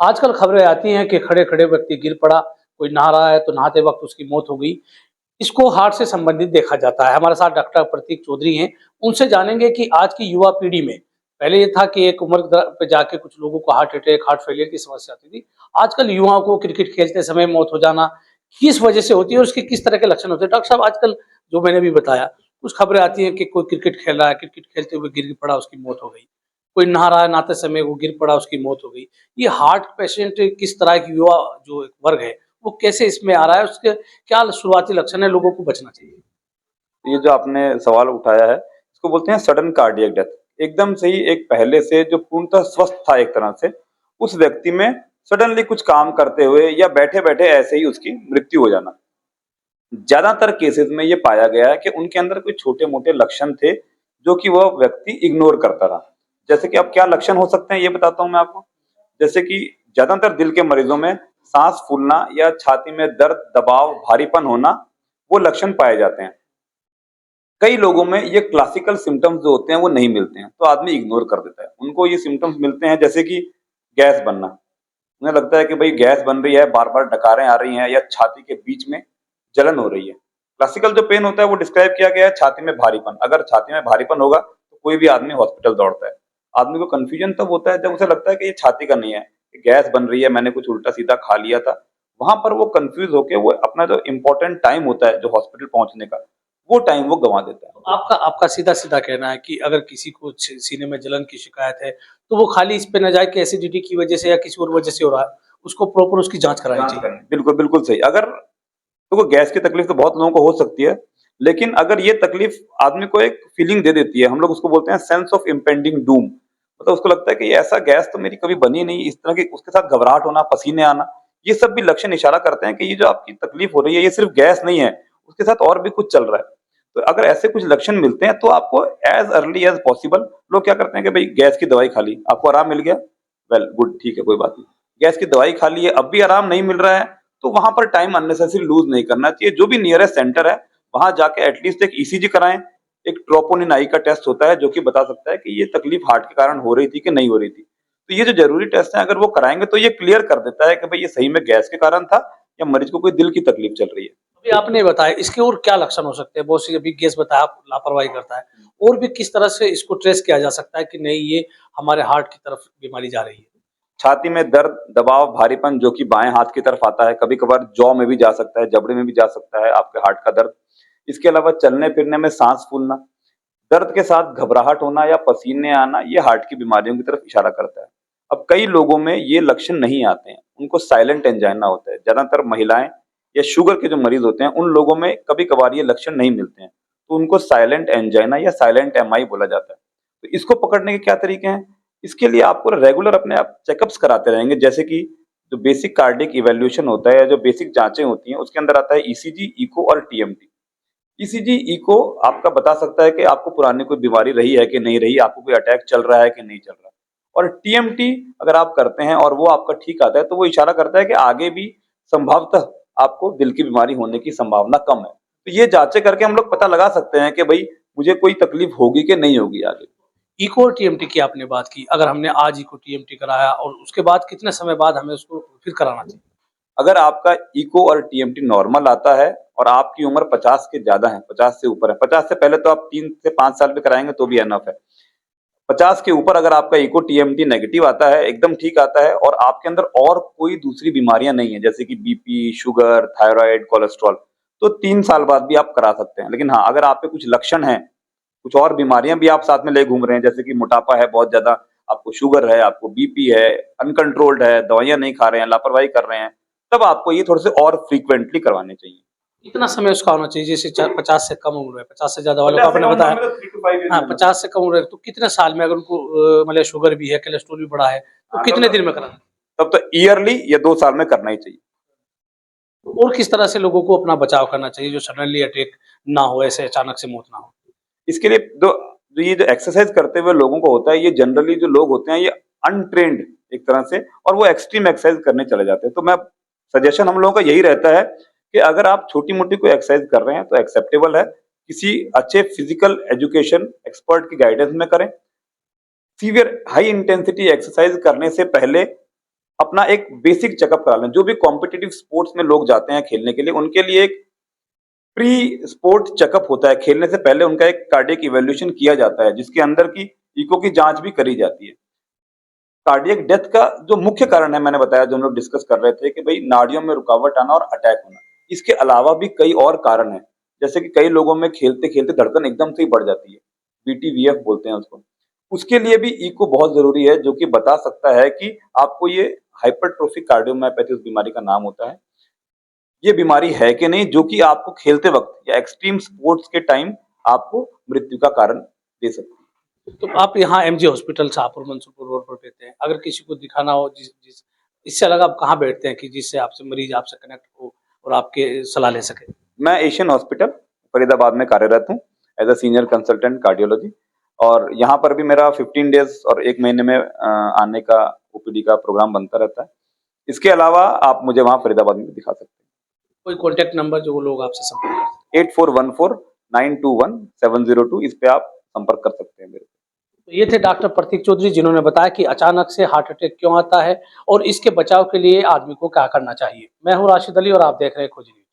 आजकल खबरें आती हैं कि खड़े-खड़े व्यक्ति गिर पड़ा, कोई नहा रहा है तो नहाते वक़्त उसकी मौत हो गई। इसको हार्ट से संबंधित देखा जाता है। हमारे साथ डॉक्टर प्रतीक चौधरी हैं, उनसे जानेंगे कि आज की युवा पीढ़ी में पहले ये था कि एक उम्र पे जाके कुछ लोगों को हार्ट अटैक, हार्ट फेलियर की समस्या आती थी। आजकल युवाओं को क्रिकेट खेलते समय मौत हो जाना, किस वजह से होती है और उसके किस तरह के लक्षण होते हैं? डॉक्टर साहब आजकल जो मैंने अभी बताया, कुछ खबरें आती हैं कि कोई क्रिकेट खेल रहा है, क्रिकेट खेलते हुए गिर पड़ा, उसकी मौत हो गई। कोई नहा रहा है, नहाते समय वो गिर पड़ा, उसकी मौत हो गई। ये हार्ट पेशेंट किस तरह की युवा जो एक वर्ग है, वो कैसे इसमें आ रहा है? उसके क्या शुरुआती लक्षण है, लोगों को बचना चाहिए? ये जो आपने सवाल उठाया है, इसको बोलते हैं सडन कार्डियक डेथ। एकदम से ही एक पहले से जो पूर्णतः स्वस्थ था एक तरह से, उस व्यक्ति में सडनली कुछ काम करते हुए या बैठे-बैठे ऐसे ही उसकी मृत्यु हो जाना। ज्यादातर केसेस में ये पाया गया है कि उनके अंदर कोई छोटे-मोटे लक्षण थे, जो कि वह व्यक्ति इग्नोर करता रहा। जैसे कि अब क्या लक्षण हो सकते हैं ये बताता हूँ मैं आपको। जैसे कि ज्यादातर दिल के मरीजों में सांस फूलना या छाती में दर्द, दबाव, भारीपन होना, वो लक्षण पाए जाते हैं। कई लोगों में ये क्लासिकल सिम्पटम्स जो होते हैं वो नहीं मिलते हैं, तो आदमी इग्नोर कर देता है। उनको ये सिम्पटम्स मिलते हैं जैसे कि गैस बनना। उन्हें लगता है कि भाई गैस बन रही है, बार-बार डकारें आ रही हैं या छाती के बीच में जलन हो रही है। क्लासिकल जो पेन होता है वो डिस्क्राइब किया गया है छाती में भारीपन। अगर छाती में भारीपन होगा तो कोई भी आदमी हॉस्पिटल दौड़ता है। आदमी को कन्फ्यूजन तब होता है जब उसे लगता है कि ये छाती का नहीं है, गैस बन रही है, मैंने कुछ उल्टा-सीधा खा लिया था। वहाँ पर वो कन्फ्यूज़ होके वो अपना जो इम्पोर्टेंट टाइम होता है जो हॉस्पिटल पहुँचने का, वो टाइम वो गँवा देता है। तो आपका आपका सीधा-सीधा कहना है कि अगर किसी को सीने में जलन की शिकायत है, तो वो खाली इस पे ना जाए कि एसिडिटी की वजह से या किसी और वजह से हो रहा है, उसको प्रॉपर उसकी जाँच करानी जाँच चाहिए। करनी, बिल्कुल, बिल्कुल सही। अगर देखो गैस की तकलीफ तो बहुत लोगों को हो सकती है, लेकिन अगर ये तकलीफ आदमी को एक फीलिंग दे देती है, हम लोग उसको बोलते हैं सेंस ऑफ इम्पेंडिंग डूम। मतलब उसको लगता है कि ये ऐसा गैस तो मेरी कभी बनी नहीं, इस तरह की उसके साथ घबराहट होना, पसीने आना, ये सब भी लक्षण इशारा करते हैं कि ये जो आपकी तकलीफ हो रही है, ये सिर्फ गैस नहीं है, उसके साथ और भी कुछ चल रहा है। तो अगर ऐसे कुछ लक्षण मिलते हैं, तो आपको एज़ अर्ली एज़ पॉसिबल लोग क्या करते हैं कि भई गैस की दवाई खा ली, आपको आराम मिल गया, वेल गुड ठीक है, कोई बात नहीं। गैस की दवाई खा ली है, अब भी आराम नहीं मिल रहा है, तो वहाँ पर टाइम अननेसेसरी लूज़ नहीं करना चाहिए। जो भी नियरेस्ट सेंटर है, वहाँ जाके एटलीस्ट एक ईसीजी कराएँ, एक ट्रोपोनिन आई का टेस्ट होता है जो कि बता सकता है कि ये तकलीफ हार्ट के कारण हो रही थी कि नहीं हो रही थी। तो ये जो ज़रूरी टेस्ट हैं अगर वो कराएँगे तो ये क्लियर कर देता है कि भई ये सही में गैस के कारण था या मरीज़ को कोई दिल की तकलीफ चल रही है। अभी आपने बताया, इसके और क्या लक्षण हो सकते हैं? बहुत सी अभी केस बताया आप लापरवाही करता है, और भी किस तरह से इसको ट्रेस किया जा सकता है कि नहीं ये हमारे हार्ट की तरफ बीमारी जा रही है? छाती में दर्द, दबाव, भारीपन जो कि बाएँ हाथ की तरफ आता है, कभी-कभार जॉ में भी जा सकता है, जबड़े में भी जा सकता है आपके हार्ट का दर्द। इसके अलावा चलने-फिरने में साँस फूलना, दर्द के साथ घबराहट होना या पसीने आना, ये हार्ट की बीमारियों की तरफ इशारा करता है। अब कई लोगों में ये लक्षण नहीं आते हैं, उनको साइलेंट एंजाइना होता है। ज़्यादातर महिलाएँ या शुगर के जो मरीज़ होते हैं, उन लोगों में कभी-कभार ये लक्षण नहीं मिलते हैं, तो उनको साइलेंट एंजाइना या साइलेंट एमआई बोला जाता है। तो इसको पकड़ने के क्या तरीके हैं? इसके लिए आपको रेगुलर अपने आप चेकअप्स कराते रहेंगे, जैसे कि जो बेसिक कार्डियक इवैल्यूएशन होता है या जो बेसिक जाँचें होती हैं, उसके अंदर आता है ईसीजी, इको और टीएमटी। ईसीजी, इको आपका बता सकता है कि आपको पुरानी कोई बीमारी रही है कि नहीं रही, आपको कोई अटैक चल रहा है कि नहीं चल रहा। और टीएमटी अगर आप करते हैं और वो आपका ठीक आता है, तो वो इशारा करता है कि आगे भी संभवतः आपको दिल की बीमारी होने की संभावना कम है। तो ये जाँचें करके हम लोग पता लगा सकते हैं कि भई मुझे कोई तकलीफ होगी कि नहीं होगी आगे। इको और टीएमटी की आपने बात की, अगर हमने आज इको टीएमटी कराया और उसके बाद कितने समय बाद हमें उसको फिर कराना चाहिए? अगर आपका इको और टीएमटी नॉर्मल आता है और आपकी उम्र 50 के ज़्यादा है, 50 से ऊपर है, 50 से पहले तो आप 3 से 5 साल भी कराएँगे तो भी इनफ है। 50 के ऊपर अगर आपका इको टीएमटी नेगेटिव आता है, एकदम ठीक आता है और आपके अंदर और कोई दूसरी बीमारियाँ नहीं है, जैसे कि बीपी, शुगर, थायरॉइड, कोलेस्ट्रॉल, तो 3 साल बाद भी आप करा सकते हैं। लेकिन हाँ, अगर आप पे कुछ लक्षण हैं, कुछ और बीमारियाँ भी आप साथ में ले घूम रहे हैं, जैसे कि मोटापा है बहुत ज़्यादा, आपको शुगर है, आपको बीपी है, अनकंट्रोल्ड है, दवाइयाँ नहीं खा रहे हैं, लापरवाही कर रहे हैं, तब आपको ये थोड़े से और फ्रीक्वेंटली करवाने चाहिए। कितना समय उसका होना चाहिए? जैसे 50 से कम उम्र है, 50 से ज़्यादा वालों को 50 से आपने कम उम्र बताया। में तो 3 टू 5 ईयर्स हाँ, लेना 50 चाहिए। से कम उम्र है, तो कितने साल में अगर उनको मतलब शुगर भी है, कोलेस्ट्रॉल भी बढ़ा है, तो हाँ, कितने दिन में कराना? तब तो ईयरली या 2 साल में करना ही चाहिए। और किस तरह से लोगों को अपना बचाव करना चाहिए जो सडनली अटैक ना हो, ऐसे अचानक से मौत ना हो? इसके लिए जो ये जो एक्सरसाइज करते हुए लोगों को होता है, ये जनरली जो लोग होते हैं ये अनट्रेन्ड एक तरह से और वो एक्सट्रीम एक्सरसाइज करने चले जाते हैं। तो मैं सजेशन हम लोगों का यही रहता है कि अगर आप छोटी-मोटी कोई एक्सरसाइज कर रहे हैं तो एक्सेप्टेबल है। किसी अच्छे फिजिकल एजुकेशन एक्सपर्ट की गाइडेंस में करें। सीवियर हाई इंटेंसिटी एक्सरसाइज करने से पहले अपना एक बेसिक चेकअप करा लें। जो भी कॉम्पिटिटिव स्पोर्ट्स में लोग जाते हैं खेलने के लिए, उनके लिए एक प्री स्पोर्ट चेकअप होता है। खेलने से पहले उनका एक कार्डियक इवैल्यूएशन किया जाता है, जिसके अंदर की इको की जांच भी करी जाती है। कार्डियक डेथ का जो मुख्य कारण है, मैंने बताया, जो हम लोग डिस्कस कर रहे थे कि भाई नाड़ियों में रुकावट आना और अटैक होना। इसके अलावा भी कई और कारण हैं, जैसे कि कई लोगों में खेलते खेलते धड़कन एकदम से ही बढ़ जाती है, बीटीवीएफ बोलते हैं उसको। उसके लिए भी इको बहुत जरूरी है, जो कि बता सकता है कि आपको ये हाइपरट्रोफिक कार्डियोमायोपैथी उस बीमारी का नाम होता है, ये बीमारी है कि नहीं, जो कि आपको खेलते वक्त या एक्सट्रीम स्पोर्ट्स के टाइम आपको मृत्यु का कारण दे सकती है। तो आप यहाँ MG hospital Shahpur Mansurpur road पर बैठते हैं, अगर किसी को दिखाना हो, जिस जिस इससे अलग आप कहाँ बैठते हैं कि जिससे आपसे मरीज आपसे कनेक्ट हो और आपके सलाह ले सके? मैं एशियन हॉस्पिटल फरीदाबाद में कार्यरत हूँ as a senior consultant cardiology, और यहाँ पर भी मेरा 15 डेज और 1 महीने में आने का ओपीडी का प्रोग्राम बनता रहता है। इसके अलावा आप मुझे वहाँ फरीदाबाद में भी दिखा सकते हैं। कोई कॉन्टैक्ट नंबर जो वो लोग आपसे संपर्क कर सकें? 8414921702, इस पे आप संपर्क कर सकते हैं मेरे से। तो ये थे डॉक्टर प्रतीक चौधरी, जिन्होंने बताया कि अचानक से हार्ट अटैक क्यों आता है और इसके बचाव के लिए आदमी को क्या करना चाहिए। मैं हूँ राशिद अली और आप देख रहे हैं खोज न्यूज।